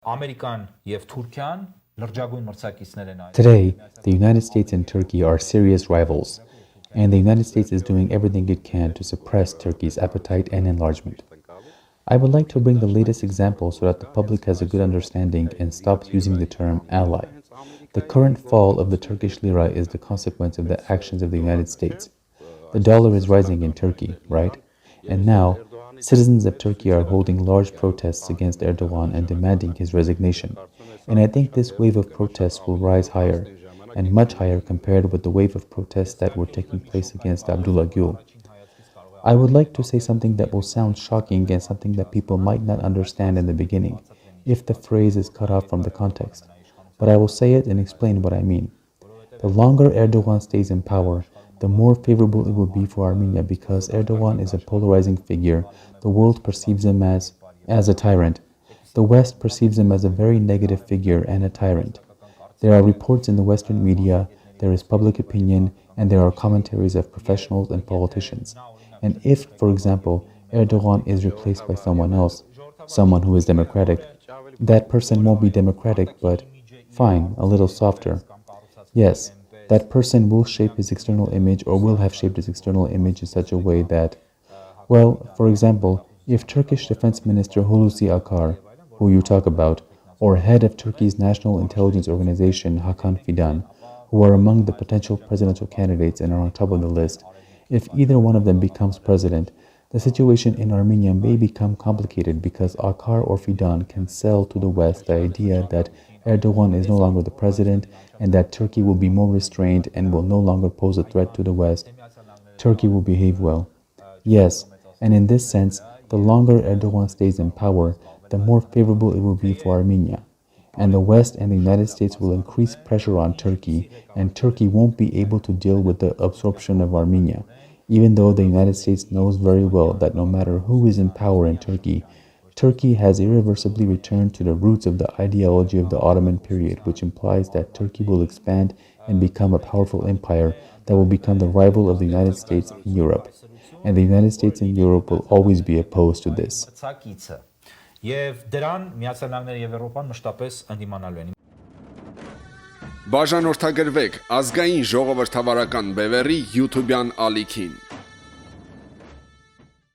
Ամերիկան եւ Թուրքիան լրջագույն մրցակիցներ են այլ։ Today, the United States and Turkey are serious rivals, and the United States is doing everything it can to suppress Turkey's appetite and enlargement. I would like to bring the latest example so that the public has a good understanding and stops using the term ally. The current fall of the Turkish lira is the consequence of the actions of the United States. The dollar is rising in Turkey, right? And now, citizens of Turkey are holding large protests against Erdogan and demanding his resignation. And I think this wave of protests will rise higher, and much higher compared with the wave of protests that were taking place against Abdullah Gül. I would like to say something that will sound shocking and something that people might not understand in the beginning, if the phrase is cut off from the context. But I will say it and explain what I mean. The longer Erdogan stays in power, the more favorable it will be for Armenia because Erdogan is a polarizing figure. The world perceives him as a tyrant. The West perceives him as a very negative figure and a tyrant. There are reports in the Western media, there is public opinion, and there are commentaries of professionals and politicians. And if, for example, Erdogan is replaced by someone else, someone who is democratic, that person won't be democratic, but fine, a little softer. Yes, that person will shape his external image or will have shaped his external image in such a way that, well, for example, if Turkish Defense Minister Hulusi Akar, who you talk about, or head of Turkey's National Intelligence Organization Hakan Fidan, who are among the potential presidential candidates and are on top of the list, if either one of them becomes president, the situation in Armenia may become complicated because Akar or Fidan can sell to the West the idea that Erdogan is no longer the president and that Turkey will be more restrained and will no longer pose a threat to the West. Turkey will behave well. Yes, and in this sense, the longer Erdogan stays in power, the more favorable it will be for Armenia. And the West and the United States will increase pressure on Turkey, and Turkey won't be able to deal with the absorption of Armenia, even though the United States knows very well that no matter who is in power in Turkey, Turkey has irreversibly returned to the roots of the ideology of the Ottoman period, which implies that Turkey will expand and become a powerful empire that will become the rival of the United States in Europe. And the United States and Europe will always be opposed to this. Եվ դրան Միացյալ Նահանգները եւ Եվրոպան մշտապես ընդդիմանալու են։ Բաժանորդագրվեք ազգային ժողովրդավարական բևեռի YouTube-յան ալիքին։